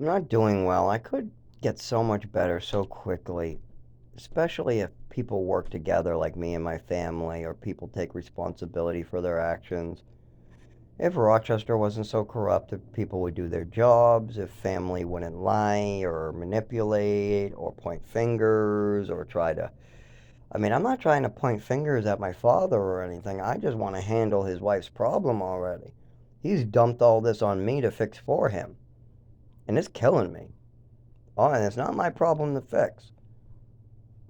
I'm not doing well. I could get so much better so quickly, especially if people work together like me and my family, or people take responsibility for their actions. If Rochester wasn't so corrupt, if people would do their jobs, if family wouldn't lie or manipulate or point fingers or try to. I mean, I'm not trying to point fingers at my father or anything. I just want to handle his wife's problem already. He's dumped all this on me to fix for him, and it's killing me. Oh, and it's not my problem to fix.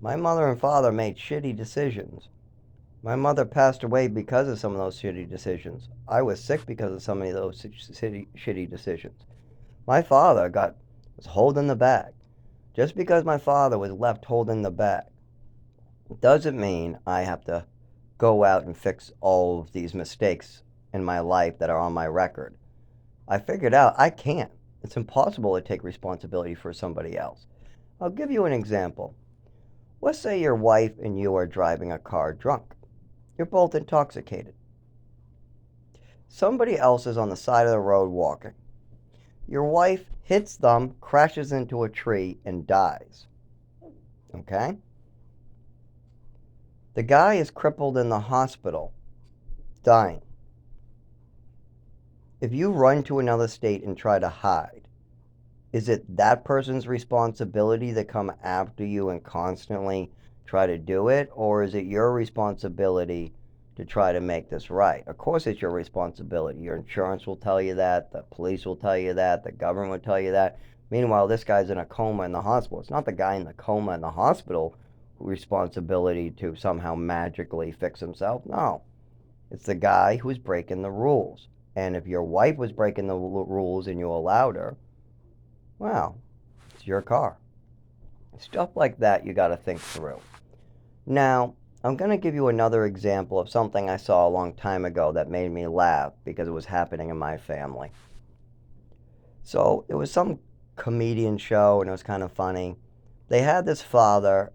My mother and father made shitty decisions. My mother passed away because of some of those shitty decisions. I was sick because of some of those shitty decisions. My father was holding the bag. Just because my father was left holding the bag doesn't mean I have to go out and fix all of these mistakes in my life that are on my record. I figured out I can't. It's impossible to take responsibility for somebody else. I'll give you an example. Let's say your wife and you are driving a car drunk. You're both intoxicated. Somebody else is on the side of the road walking. Your wife hits them, crashes into a tree, and dies. Okay? The guy is crippled in the hospital, dying. If you run to another state and try to hide, is it that person's responsibility to come after you and constantly try to do it? Or is it your responsibility to try to make this right? Of course, it's your responsibility. Your insurance will tell you that, the police will tell you that, the government will tell you that. Meanwhile, this guy's in a coma in the hospital. It's not the guy in the coma in the hospital who's responsibility to somehow magically fix himself. No, it's the guy who's breaking the rules. And if your wife was breaking the rules and you allowed her, well, it's your car. Stuff like that you got to think through. Now, I'm going to give you another example of something I saw a long time ago that made me laugh because it was happening in my family. So, it was some comedian show and it was kind of funny. They had this father.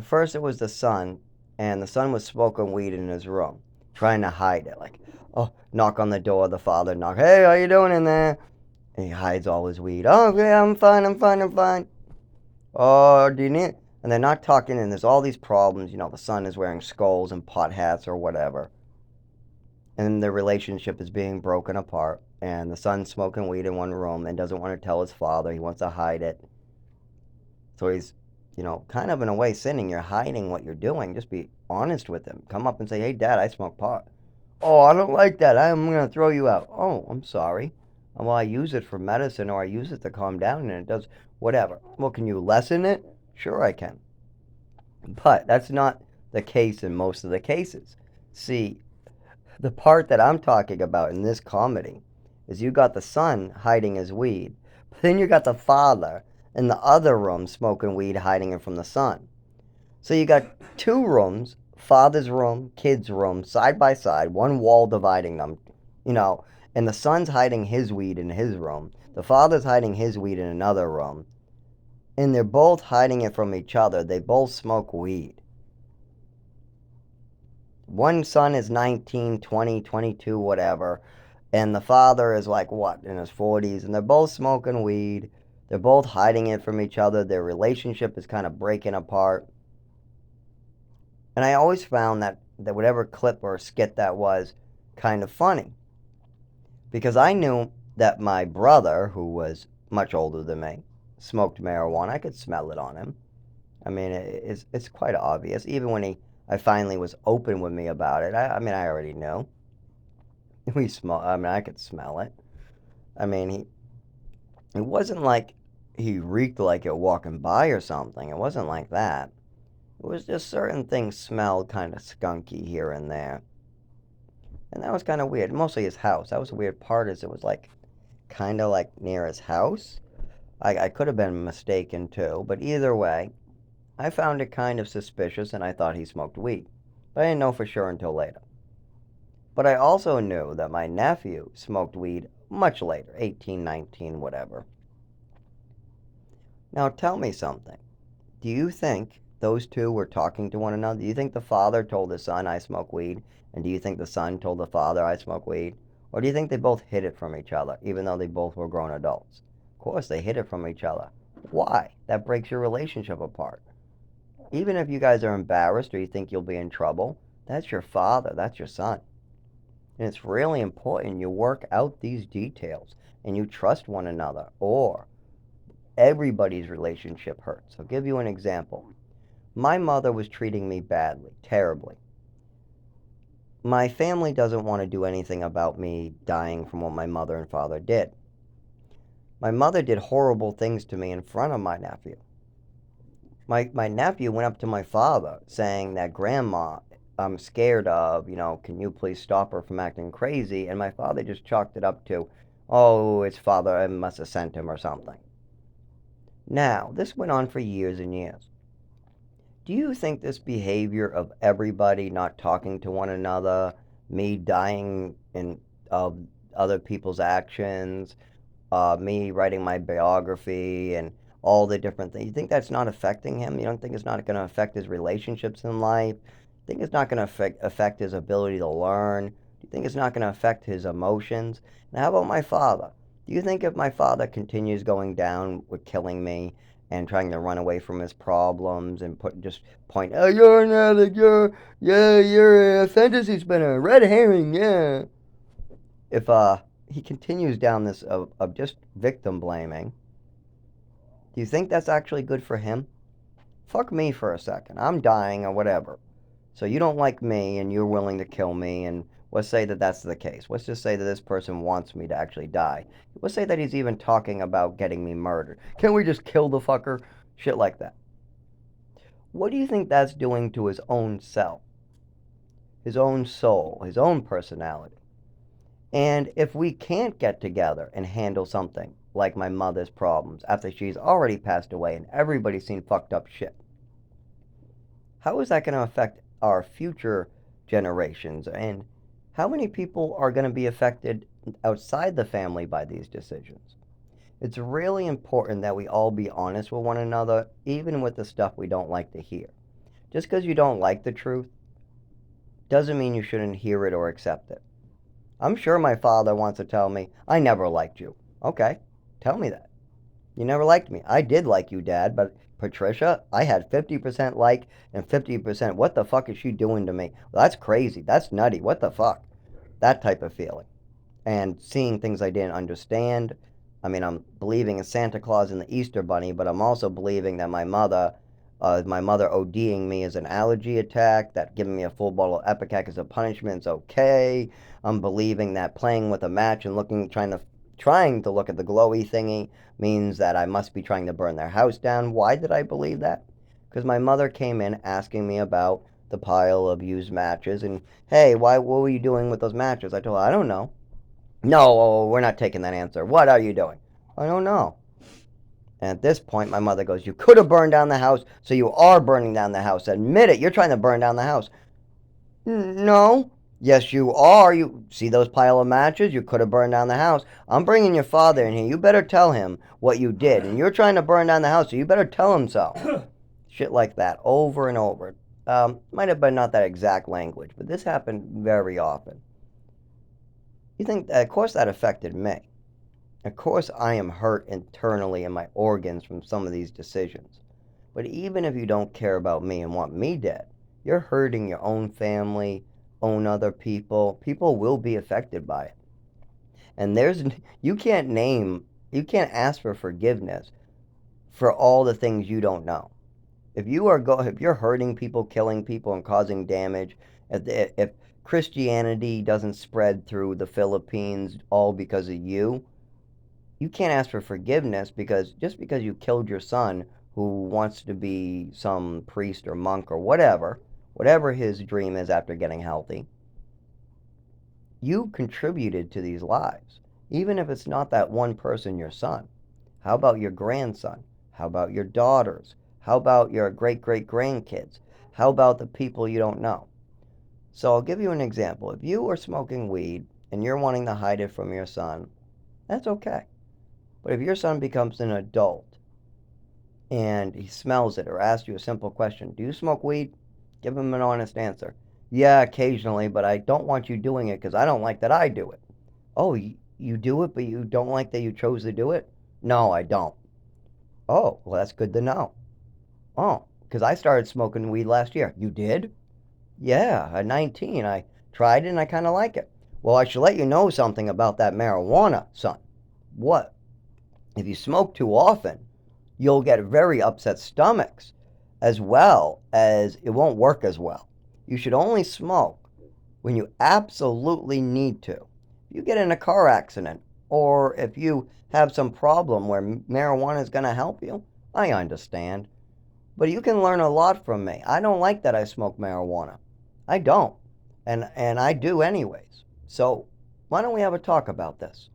First, it was the son, and the son was smoking weed in his room, trying to hide it. Like, oh, knock on the door, the father knock. Hey, how you doing in there? And he hides all his weed. Oh, yeah, I'm fine, I'm fine, I'm fine. Oh, do you need? And they're not talking, and there's all these problems. The son is wearing skulls and pot hats or whatever. And the relationship is being broken apart. And the son's smoking weed in one room and doesn't want to tell his father. He wants to hide it. So he's, kind of in a way sinning. You're hiding what you're doing. Just be honest with him. Come up and say, hey, Dad, I smoke pot. Oh, I don't like that. I'm going to throw you out. Oh, I'm sorry. Well, I use it for medicine or I use it to calm down and it does whatever. Well, can you lessen it? Sure, I can. But that's not the case in most of the cases. See, the part that I'm talking about in this comedy is you got the son hiding his weed, but then you got the father in the other room smoking weed, hiding it from the son. So you got two rooms, father's room, kid's room, side by side, one wall dividing them, you know, and the son's hiding his weed in his room. The father's hiding his weed in another room. And they're both hiding it from each other. They both smoke weed. One son is 19, 20, 22, whatever. And the father is like, what, in his 40s. And they're both smoking weed. They're both hiding it from each other. Their relationship is kind of breaking apart. And I always found that whatever clip or skit that was kind of funny. Because I knew that my brother, who was much older than me, smoked marijuana. I could smell it on him. I mean, it's quite obvious. Even when I finally was open with me about it. I mean, I already knew. We smell. I mean, I could smell it. I mean, it wasn't like he reeked like it walking by or something. It wasn't like that. It was just certain things smelled kind of skunky here and there. And that was kind of weird. Mostly his house. That was the weird part is it was like kind of like near his house. I could have been mistaken too, but either way, I found it kind of suspicious and I thought he smoked weed. But I didn't know for sure until later. But I also knew that my nephew smoked weed much later, 18, 19, whatever. Now tell me something. Do you think those two were talking to one another? Do you think the father told his son, I smoke weed? And do you think the son told the father, I smoke weed? Or do you think they both hid it from each other, even though they both were grown adults? course, they hid it from each other. Why? That breaks your relationship apart. Even if you guys are embarrassed or you think you'll be in trouble, that's your father, that's your son. And it's really important you work out these details and you trust one another, or everybody's relationship hurts. I'll give you an example. My mother was treating me badly, terribly. My family doesn't want to do anything about me dying from what my mother and father did. My mother did horrible things to me in front of my nephew. My nephew went up to my father saying that grandma, I'm scared of, can you please stop her from acting crazy? And my father just chalked it up to, oh, his father must have sent him or something. Now, this went on for years and years. Do you think this behavior of everybody not talking to one another, me dying of other people's actions, me writing my biography and all the different things, you think that's not affecting him? You don't think it's not going to affect his relationships in life? You think it's not going to affect his ability to learn? Do you think it's not going to affect his emotions? And how about my father? Do you think if my father continues going down with killing me and trying to run away from his problems and just point, oh, you're an addict, you're a fantasy spinner, red herring, yeah. If he continues down this of just victim blaming, do you think that's actually good for him? Fuck me for a second. I'm dying or whatever. So you don't like me and you're willing to kill me, and let's say that that's the case. Let's just say that this person wants me to actually die. Let's say that he's even talking about getting me murdered. Can't we just kill the fucker? Shit like that. What do you think that's doing to his own self, his own soul, his own personality? And if we can't get together and handle something like my mother's problems after she's already passed away and everybody's seen fucked up shit, how is that going to affect our future generations? And how many people are going to be affected outside the family by these decisions? It's really important that we all be honest with one another, even with the stuff we don't like to hear. Just because you don't like the truth doesn't mean you shouldn't hear it or accept it. I'm sure my father wants to tell me, I never liked you. Okay, tell me that. You never liked me. I did like you, Dad, but Patricia, I had 50% like and 50% what the fuck is she doing to me? Well, that's crazy. That's nutty. What the fuck? That type of feeling. And seeing things I didn't understand. I mean, I'm believing in Santa Claus and the Easter Bunny, but I'm also believing that my mother ODing me is an allergy attack, that giving me a full bottle of Epicac as a punishment is okay. I'm believing that playing with a match and trying to look at the glowy thingy means that I must be trying to burn their house down. Why did I believe that? Because my mother came in asking me about the pile of used matches and, hey, what were you doing with those matches? I told her, I don't know. No, we're not taking that answer. What are you doing? I don't know. And at this point, my mother goes, you could have burned down the house, so you are burning down the house. Admit it, you're trying to burn down the house. No. Yes, you are. You see those pile of matches? You could have burned down the house. I'm bringing your father in here. You better tell him what you did. And you're trying to burn down the house, so you better tell him so. Shit like that, over and over. Might have been not that exact language, but this happened very often. You think, of course, that affected me. Of course, I am hurt internally in my organs from some of these decisions. But even if you don't care about me and want me dead, you're hurting your own family, own other people. People will be affected by it. And you can't ask for forgiveness for all the things you don't know. If you're hurting people, killing people, and causing damage, if Christianity doesn't spread through the Philippines all because of you, you can't ask for forgiveness just because you killed your son who wants to be some priest or monk or whatever his dream is after getting healthy. You contributed to these lives, even if it's not that one person, your son. How about your grandson? How about your daughters? How about your great-great-grandkids? How about the people you don't know? So I'll give you an example. If you are smoking weed and you're wanting to hide it from your son, that's okay. But if your son becomes an adult and he smells it or asks you a simple question, do you smoke weed? Give him an honest answer. Yeah, occasionally, but I don't want you doing it because I don't like that I do it. Oh, you do it, but you don't like that you chose to do it? No, I don't. Oh, well, that's good to know. Oh, because I started smoking weed last year. You did? Yeah, at 19, I tried it and I kind of like it. Well, I should let you know something about that marijuana, son. What? If you smoke too often, you'll get very upset stomachs, as well as it won't work as well. You should only smoke when you absolutely need to. If you get in a car accident, or if you have some problem where marijuana is going to help you, I understand. But you can learn a lot from me. I don't like that I smoke marijuana. I don't. And I do anyways. So why don't we have a talk about this?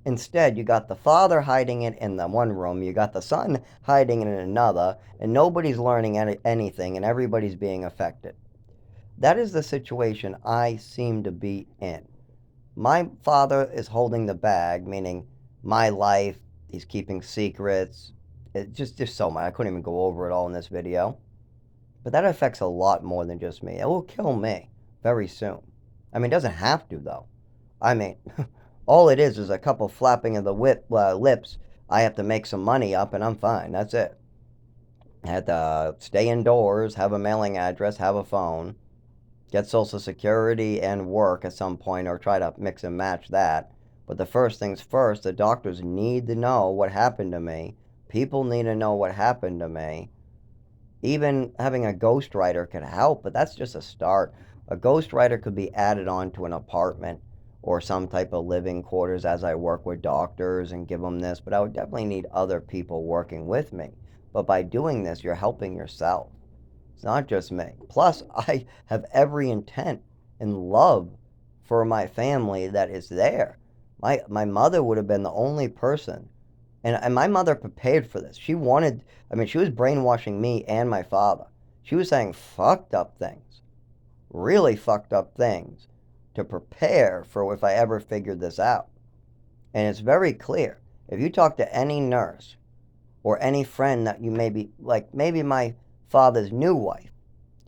Instead, you got the father hiding it in the one room, you got the son hiding it in another, and nobody's learning anything, and everybody's being affected. That is the situation I seem to be in. My father is holding the bag, meaning my life. He's keeping secrets. It just so much. I couldn't even go over it all in this video. But that affects a lot more than just me. It will kill me very soon. I mean, it doesn't have to, though. I mean, all it is a couple flapping of the lips. I have to make some money up, and I'm fine. That's it. I had to stay indoors, have a mailing address, have a phone, get Social Security and work at some point, or try to mix and match that. But the first things first, the doctors need to know what happened to me. People need to know what happened to me. Even having a ghostwriter could help, but that's just a start. A ghostwriter could be added on to an apartment or some type of living quarters as I work with doctors and give them this, but I would definitely need other people working with me. But by doing this, you're helping yourself. It's not just me. Plus, I have every intent and love for my family that is there. My mother would have been the only person, and my mother prepared for this. She wanted, I mean, she was brainwashing me and my father. She was saying fucked up things, really fucked up things, to prepare for if I ever figured this out. And it's very clear. If you talk to any nurse or any friend that you maybe, like maybe my father's new wife,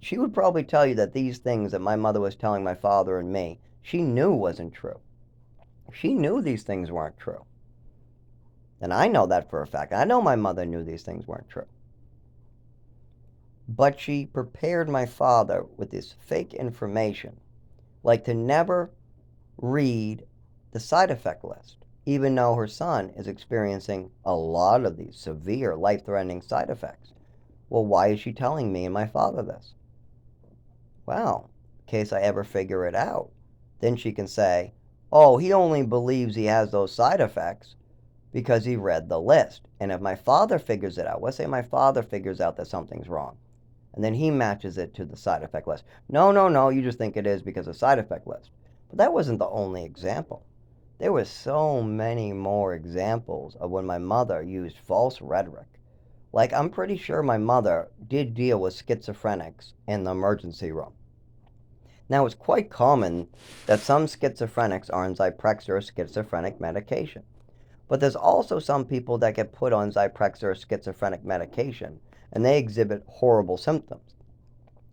she would probably tell you that these things that my mother was telling my father and me, she knew wasn't true. She knew these things weren't true. And I know that for a fact. I know my mother knew these things weren't true. But she prepared my father with this fake information, like to never read the side effect list, even though her son is experiencing a lot of these severe life-threatening side effects. Well, why is she telling me and my father this? Well, in case I ever figure it out, then she can say, oh, he only believes he has those side effects because he read the list. And if my father figures it out, let's say my father figures out that something's wrong, and then he matches it to the side effect list. No, no, no, you just think it is because of side effect list. But that wasn't the only example. There were so many more examples of when my mother used false rhetoric. Like, I'm pretty sure my mother did deal with schizophrenics in the emergency room. Now, it's quite common that some schizophrenics are on Zyprexa or schizophrenic medication. But there's also some people that get put on Zyprexa or schizophrenic medication, and they exhibit horrible symptoms.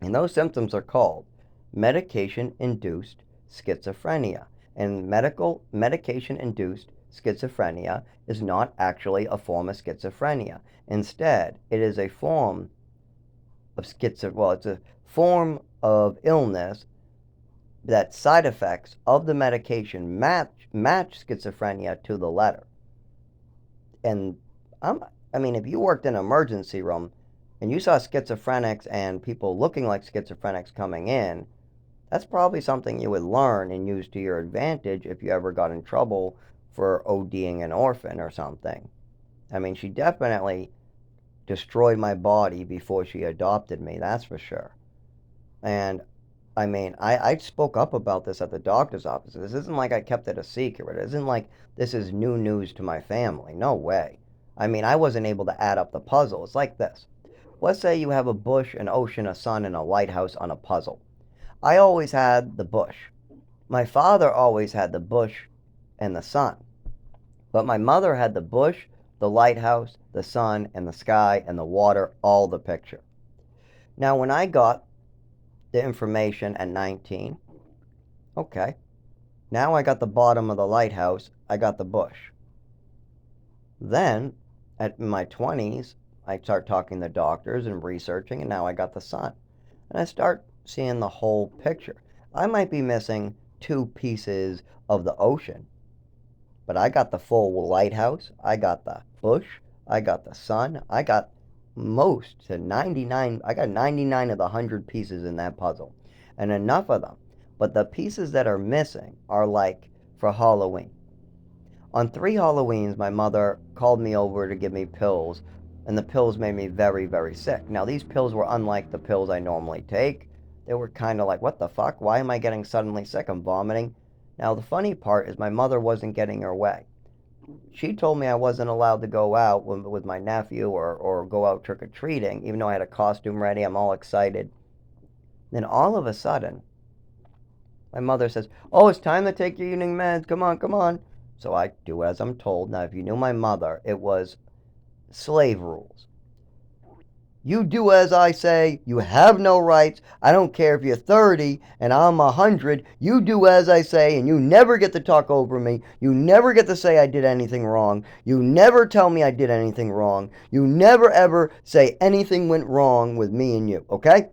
And those symptoms are called medication-induced schizophrenia. And medication-induced schizophrenia is not actually a form of schizophrenia. Instead, it is a form of it's a form of illness that side effects of the medication match schizophrenia to the letter. And I mean, if you worked in an emergency room and you saw schizophrenics and people looking like schizophrenics coming in, that's probably something you would learn and use to your advantage if you ever got in trouble for ODing an orphan or something. I mean, she definitely destroyed my body before she adopted me, that's for sure. And I mean, I spoke up about this at the doctor's office. This isn't like I kept it a secret. It isn't like this is new news to my family. No way. I mean, I wasn't able to add up the puzzle. It's like this. Let's say you have a bush, an ocean, a sun, and a lighthouse on a puzzle. I always had the bush. My father always had the bush and the sun. But my mother had the bush, the lighthouse, the sun, and the sky, and the water, all the picture. Now, when I got the information at 19, okay, now I got the bottom of the lighthouse, I got the bush. Then, at my 20s, I start talking to doctors and researching, and now I got the sun. And I start seeing the whole picture. I might be missing two pieces of the ocean, but I got the full lighthouse, I got the bush, I got the sun, I got most to 99, I got 99 of the 100 pieces in that puzzle, and enough of them. But the pieces that are missing are like for Halloween. On three Halloweens, my mother called me over to give me pills, and the pills made me very, very sick. Now, these pills were unlike the pills I normally take. They were kind of like, what the fuck? Why am I getting suddenly sick? I'm vomiting. Now, the funny part is my mother wasn't getting her way. She told me I wasn't allowed to go out with my nephew or go out trick or treating, even though I had a costume ready. I'm all excited. Then all of a sudden, my mother says, "Oh, it's time to take your evening meds. Come on, come on." So I do as I'm told. Now, if you knew my mother, it was slave rules. You do as I say. You have no rights. I don't care if you're 30 and I'm 100. You do as I say, and you never get to talk over me. You never get to say I did anything wrong. You never tell me I did anything wrong. You never ever say anything went wrong with me and you, okay?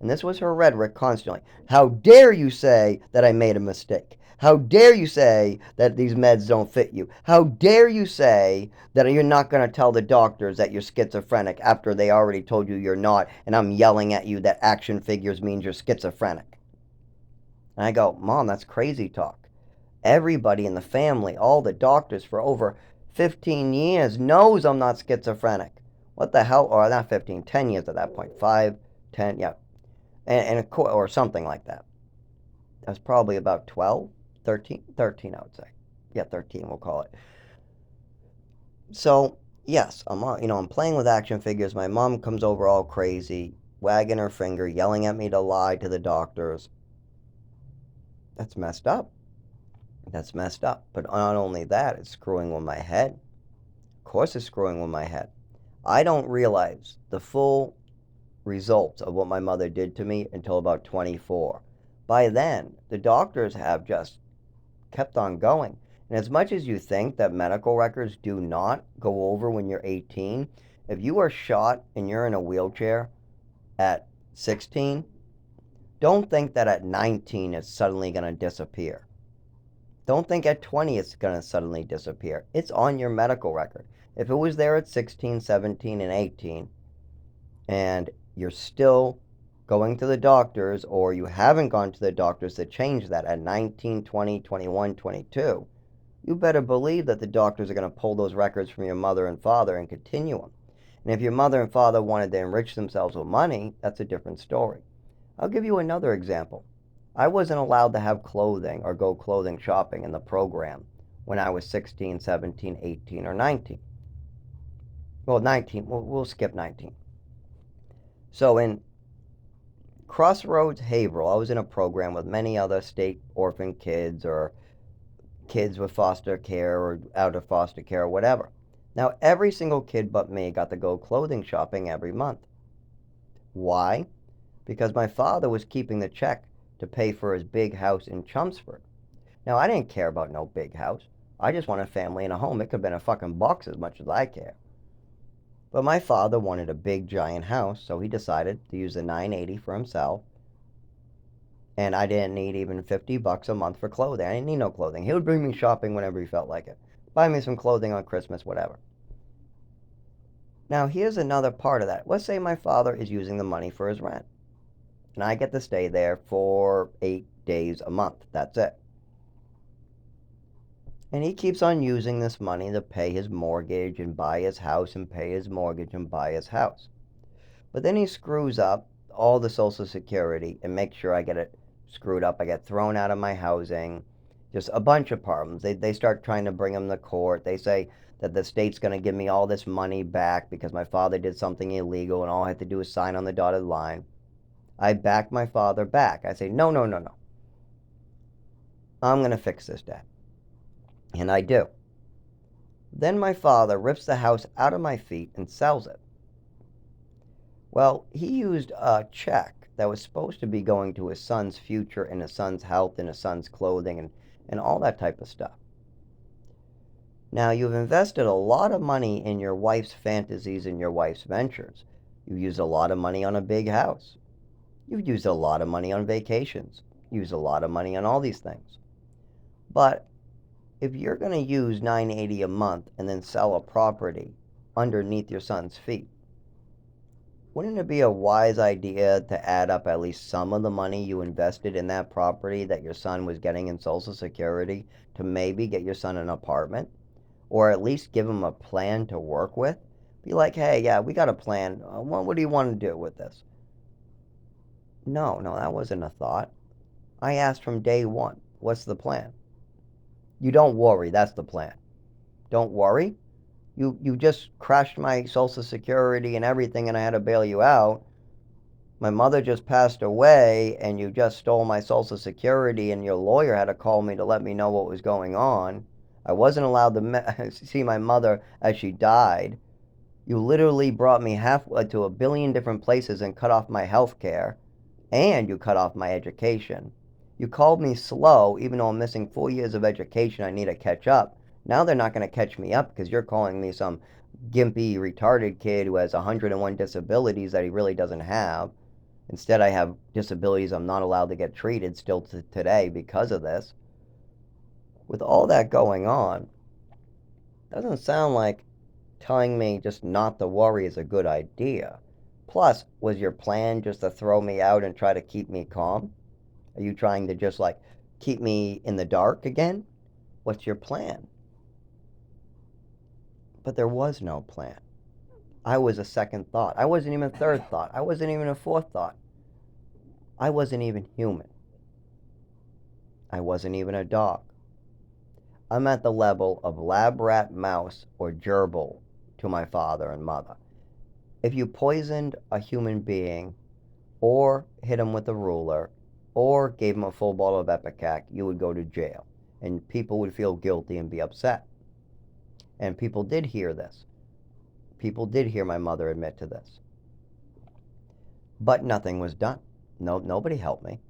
And this was her rhetoric constantly. How dare you say that I made a mistake? How dare you say that these meds don't fit you? How dare you say that you're not going to tell the doctors that you're schizophrenic after they already told you you're not, and I'm yelling at you that action figures means you're schizophrenic? And I go, Mom, that's crazy talk. Everybody in the family, all the doctors for over 15 years knows I'm not schizophrenic. What the hell? Or not 15, 10 years at that point. 5, 10, yeah, or something like that. That was probably about 12, 13, 13, I would say. Yeah, 13, we'll call it. So, yes, I'm playing with action figures. My mom comes over all crazy, wagging her finger, yelling at me to lie to the doctors. That's messed up. That's messed up. But not only that, it's screwing with my head. Of course, it's screwing with my head. I don't realize the full results of what my mother did to me until about 24. By then, the doctors have just kept on going. And as much as you think that medical records do not go over when you're 18, if you are shot and you're in a wheelchair at 16, don't think that at 19 it's suddenly going to disappear. Don't think at 20 it's going to suddenly disappear. It's on your medical record. If it was there at 16, 17, and 18, and you're still going to the doctors, or you haven't gone to the doctors to change that at 19, 20, 21, 22, you better believe that the doctors are going to pull those records from your mother and father and continue them. And if your mother and father wanted to enrich themselves with money, that's a different story. I'll give you another example. I wasn't allowed to have clothing or go clothing shopping in the program when I was 16, 17, 18, or 19. Well, 19, we'll skip 19. So in Crossroads, Haverhill, I was in a program with many other state orphan kids or kids with foster care or out of foster care or whatever. Now, every single kid but me got to go clothing shopping every month. Why? Because my father was keeping the check to pay for his big house in Chelmsford. Now, I didn't care about no big house. I just wanted a family and a home. It could have been a fucking box as much as I care. But my father wanted a big giant house, so he decided to use the 980 for himself. And I didn't need even $50 a month for clothing. I didn't need no clothing. He would bring me shopping whenever he felt like it. Buy me some clothing on Christmas, whatever. Now, here's another part of that. Let's say my father is using the money for his rent. And I get to stay there for 8 days a month. That's it. And he keeps on using this money to pay his mortgage and buy his house and pay his mortgage and buy his house. But then he screws up all the Social Security and makes sure I get it screwed up. I get thrown out of my housing. Just a bunch of problems. They start trying to bring him to court. They say that the state's going to give me all this money back because my father did something illegal and all I have to do is sign on the dotted line. I back my father back. I say, no, no, no, no. I'm going to fix this, Dad. And I do. Then my father rips the house out of my feet and sells it. Well, he used a check that was supposed to be going to his son's future and his son's health and his son's clothing and all that type of stuff. Now, you've invested a lot of money in your wife's fantasies and your wife's ventures. You've used a lot of money on a big house. You've used a lot of money on vacations. Used a lot of money on all these things. But if you're going to use $980 a month and then sell a property underneath your son's feet, wouldn't it be a wise idea to add up at least some of the money you invested in that property that your son was getting in Social Security to maybe get your son an apartment? Or at least give him a plan to work with? Be like, hey, yeah, we got a plan. What do you want to do with this? No, no, that wasn't a thought. I asked from day one, what's the plan? You don't worry, that's the plan. Don't worry? You just crashed my Social Security and everything and I had to bail you out. My mother just passed away and you just stole my Social Security and your lawyer had to call me to let me know what was going on. I wasn't allowed to see my mother as she died. You literally brought me halfway to a billion different places and cut off my health care, and you cut off my education. You called me slow, even though I'm missing 4 years of education I need to catch up. Now they're not going to catch me up because you're calling me some gimpy, retarded kid who has 101 disabilities that he really doesn't have. Instead, I have disabilities I'm not allowed to get treated still today because of this. With all that going on, doesn't sound like telling me just not to worry is a good idea. Plus, was your plan just to throw me out and try to keep me calm? Are you trying to just like keep me in the dark again? What's your plan? But there was no plan. I was a second thought. I wasn't even a third thought. I wasn't even a fourth thought. I wasn't even human. I wasn't even a dog. I'm at the level of lab rat, mouse, or gerbil to my father and mother. If you poisoned a human being, or hit him with a ruler, or gave him a full bottle of Epicac, you would go to jail. And people would feel guilty and be upset. And people did hear this. People did hear my mother admit to this. But nothing was done. No, nobody helped me.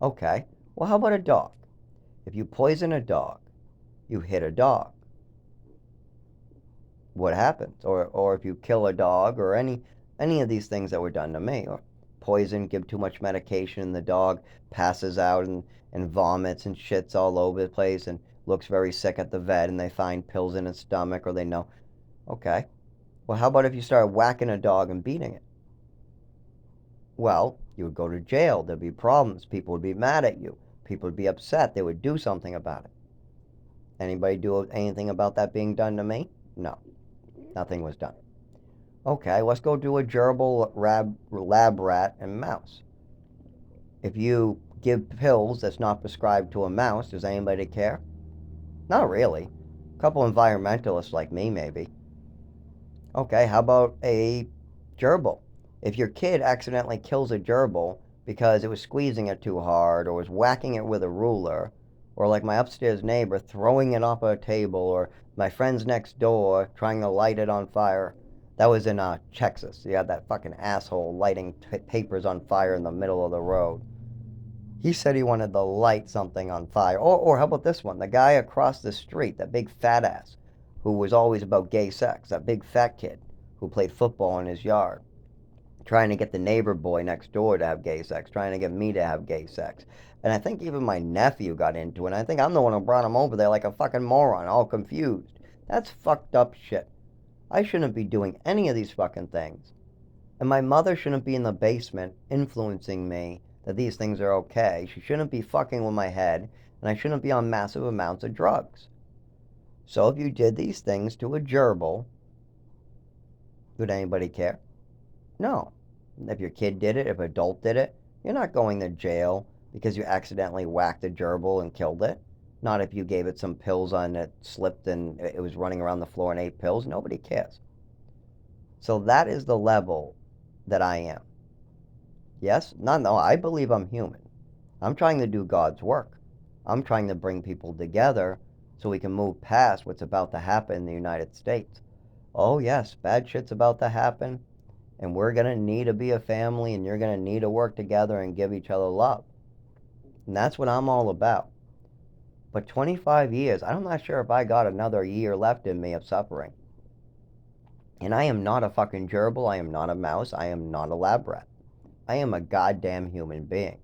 Okay, well, how about a dog? If you poison a dog, you hit a dog, what happens? Or if you kill a dog, or any of these things that were done to me, or poison, give too much medication, and the dog passes out and vomits and shits all over the place and looks very sick at the vet, and they find pills in its stomach, or they know. Okay, well, how about if you started whacking a dog and beating it? Well, you would go to jail. There'd be problems. People would be mad at you. People would be upset. They would do something about it. Anybody do anything about that being done to me? No, nothing was done. Okay, let's go do a gerbil, lab rat, and mouse. If you give pills that's not prescribed to a mouse, does anybody care? Not really. A couple environmentalists like me, maybe. Okay, how about a gerbil? If your kid accidentally kills a gerbil because it was squeezing it too hard, or was whacking it with a ruler, or like my upstairs neighbor throwing it off a table, or my friends next door trying to light it on fire. That was in Texas. You had that fucking asshole lighting papers on fire in the middle of the road. He said he wanted to light something on fire. Or how about this one? The guy across the street, that big fat ass, who was always about gay sex, that big fat kid who played football in his yard, trying to get the neighbor boy next door to have gay sex, trying to get me to have gay sex. And I think even my nephew got into it, and I think I'm the one who brought him over there like a fucking moron, all confused. That's fucked up shit. I shouldn't be doing any of these fucking things. And my mother shouldn't be in the basement influencing me that these things are okay. She shouldn't be fucking with my head, and I shouldn't be on massive amounts of drugs. So if you did these things to a gerbil, would anybody care? No. If your kid did it, if an adult did it, you're not going to jail because you accidentally whacked a gerbil and killed it. Not if you gave it some pills on it, slipped, and it was running around the floor and ate pills. Nobody cares. So that is the level that I am. Yes? No, I believe I'm human. I'm trying to do God's work. I'm trying to bring people together so we can move past what's about to happen in the United States. Oh, yes, bad shit's about to happen, and we're going to need to be a family, and you're going to need to work together and give each other love. And that's what I'm all about. But 25 years, I'm not sure if I got another year left in me of suffering. And I am not a fucking gerbil. I am not a mouse. I am not a lab rat. I am a goddamn human being.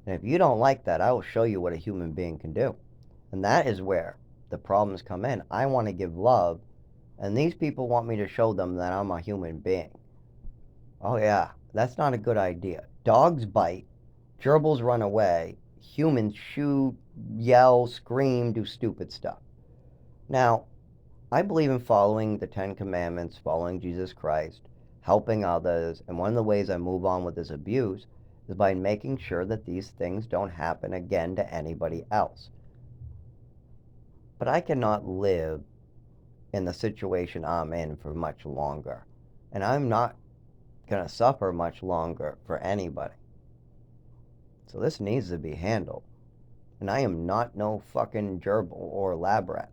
And if you don't like that, I will show you what a human being can do. And that is where the problems come in. I want to give love, and these people want me to show them that I'm a human being. Oh, yeah, that's not a good idea. Dogs bite, gerbils run away, humans shoot, yell, scream, do stupid stuff. Now, I believe in following the Ten Commandments, following Jesus Christ, helping others, and one of the ways I move on with this abuse is by making sure that these things don't happen again to anybody else. But I cannot live in the situation I'm in for much longer. And I'm not going to suffer much longer for anybody. So this needs to be handled. And I am not no fucking gerbil or lab rat.